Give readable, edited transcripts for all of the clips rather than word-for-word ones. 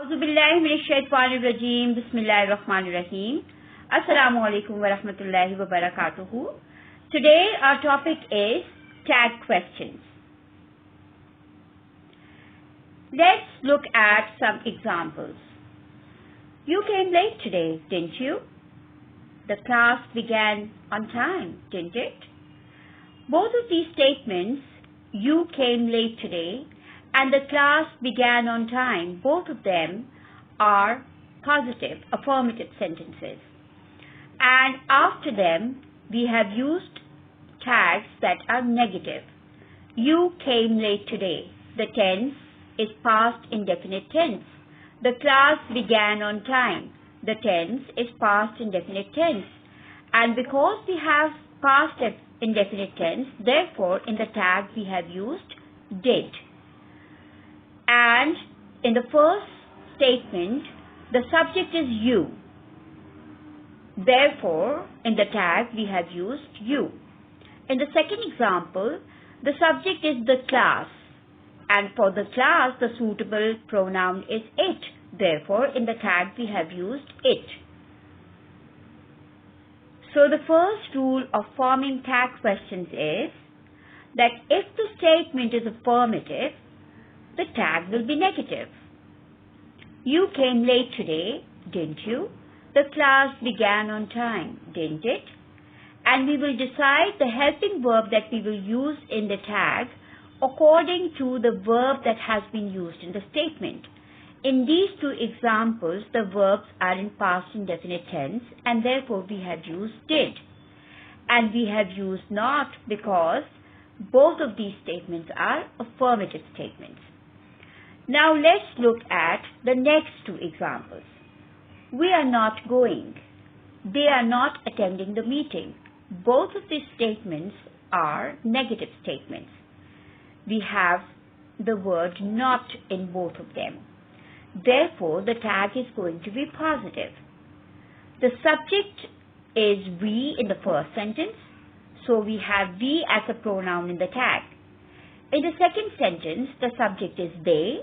Auzubillahiminash-shaytanir-rajim. Bismillahir-rahmanir-rahim. Assalamu alaikum wa rahmatullahi wa barakatuhu. Today our topic is tag questions. Let's look at some examples. You came late today, didn't you? The class began on time, didn't it? Both of these statements, you came late today and the class began on time, both of them are positive, affirmative sentences. And after them, we have used tags that are negative. You came late today. The tense is past indefinite tense. The class began on time. The tense is past indefinite tense. And because we have past indefinite tense, therefore in the tag we have used did. And in the first statement, the subject is you. Therefore, in the tag, we have used you. In the second example, the subject is the class. And for the class, the suitable pronoun is it. Therefore, in the tag, we have used it. So the first rule of forming tag questions is that if the statement is affirmative, the tag will be negative. You came late today, didn't you? The class began on time, didn't it? And we will decide the helping verb that we will use in the tag according to the verb that has been used in the statement. In these two examples, the verbs are in past indefinite tense and therefore we have used did. And we have used not because both of these statements are affirmative statements. Now let's look at the next two examples. We are not going. They are not attending the meeting. Both of these statements are negative statements. We have the word not in both of them. Therefore, the tag is going to be positive. The subject is we in the first sentence, so we have we as a pronoun in the tag. In the second sentence, the subject is they,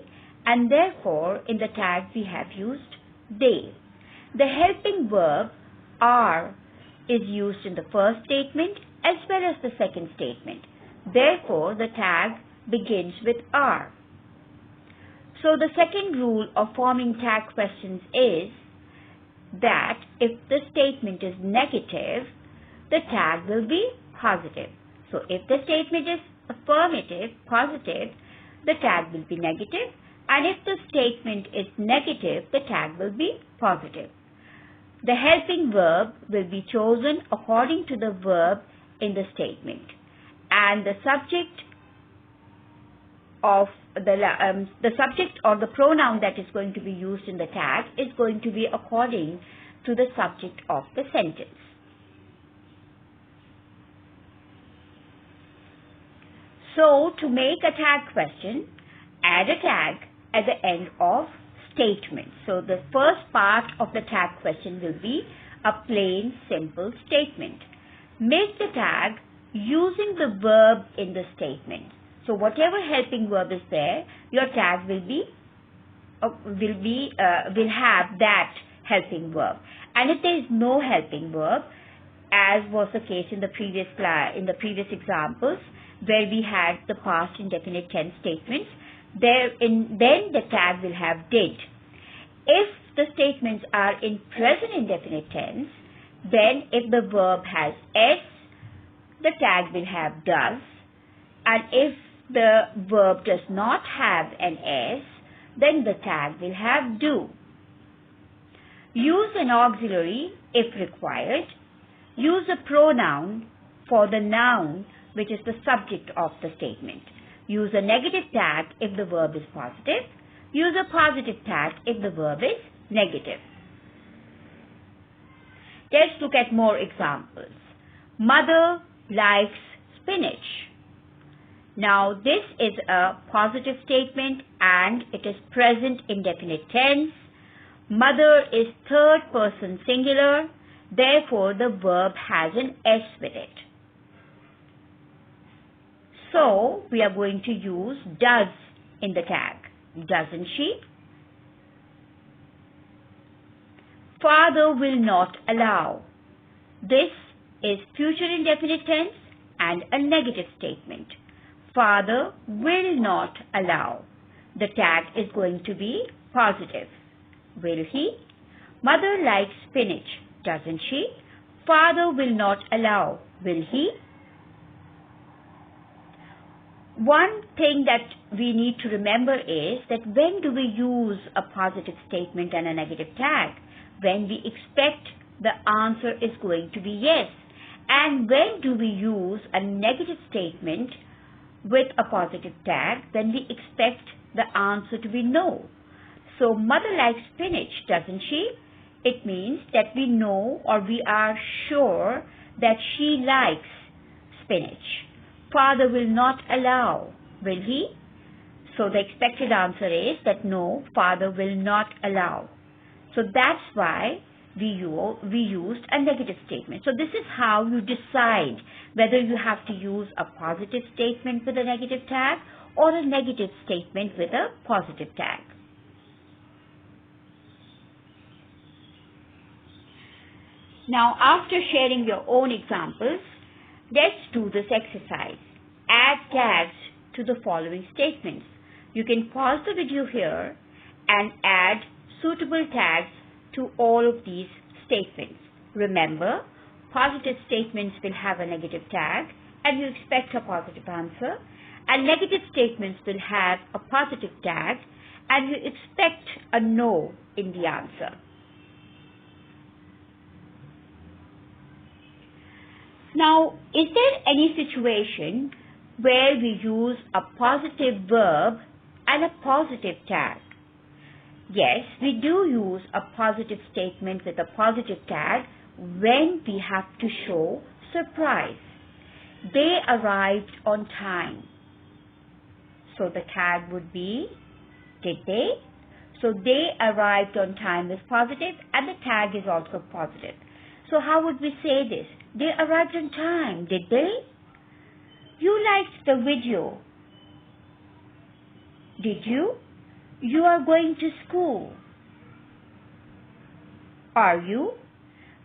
and therefore in the tag we have used they. The helping verb are is used in the first statement as well as the second statement. Therefore, the tag begins with are. So the second rule of forming tag questions is that if the statement is negative, the tag will be positive. So if the statement is affirmative, positive, the tag will be negative. And if the statement is negative, the tag will be positive. The helping verb will be chosen according to the verb in the statement. And the subject of the subject or the pronoun that is going to be used in the tag is going to be according to the subject of the sentence. So to make a tag question, add a tag at the end of statement. So the first part of the tag question will be a plain, simple statement. Make the tag using the verb in the statement. So whatever helping verb is there, your tag will have that helping verb. And if there is no helping verb, as was the case in the previous examples, where we had the past indefinite tense statements, then the tag will have did. If the statements are in present indefinite tense, then if the verb has s, the tag will have does. And if the verb does not have an s, then the tag will have do. Use an auxiliary if required. Use a pronoun for the noun which is the subject of the statement. Use a negative tag if the verb is positive. Use a positive tag if the verb is negative. Let's look at more examples. Mother likes spinach. Now this is a positive statement and it is present indefinite tense. Mother is third person singular. Therefore, the verb has an S with it. So we are going to use does in the tag. Doesn't she? father will not allow. This is future indefinite tense and a negative statement. Father will not allow. The tag is going to be positive. Will he? Mother likes spinach, doesn't she? Father will not allow. Will he? One thing that we need to remember is that when do we use a positive statement and a negative tag? When we expect the answer is going to be yes. And when do we use a negative statement with a positive tag? When we expect the answer to be no. So mother likes spinach, doesn't she? It means that we know or we are sure that she likes spinach. Father will not allow. Will he? So the expected answer is that no, father will not allow. So that's why we used a negative statement. So this is how you decide whether you have to use a positive statement with a negative tag or a negative statement with a positive tag. Now, after sharing your own examples, let's do this exercise. Add tags to the following statements. You can pause the video here and add suitable tags to all of these statements. Remember, positive statements will have a negative tag and you expect a positive answer, and negative statements will have a positive tag and you expect a no in the answer. Now, is there any situation where we use a positive verb and a positive tag? Yes, we do use a positive statement with a positive tag when we have to show surprise. They arrived on time. So the tag would be, did they? So they arrived on time is positive and the tag is also positive. So how would we say this? They arrived on time, did they? You liked the video. Did you? You are going to school. Are you?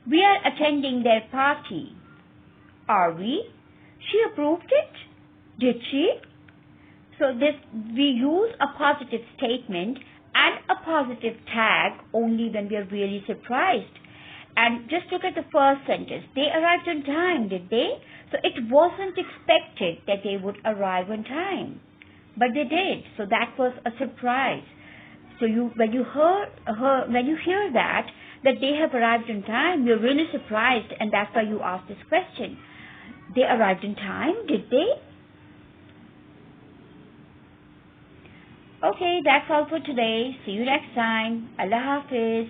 We are attending their party. Are we? She approved it. Did she? So we use a positive statement and a positive tag only when we are really surprised. And just look at the first sentence. They arrived on time, did they? So it wasn't expected that they would arrive on time. But they did. So that was a surprise. So when you hear that they have arrived on time, you're really surprised, and that's why you ask this question. They arrived on time, did they? Okay, that's all for today. See you next time. Allah Hafiz.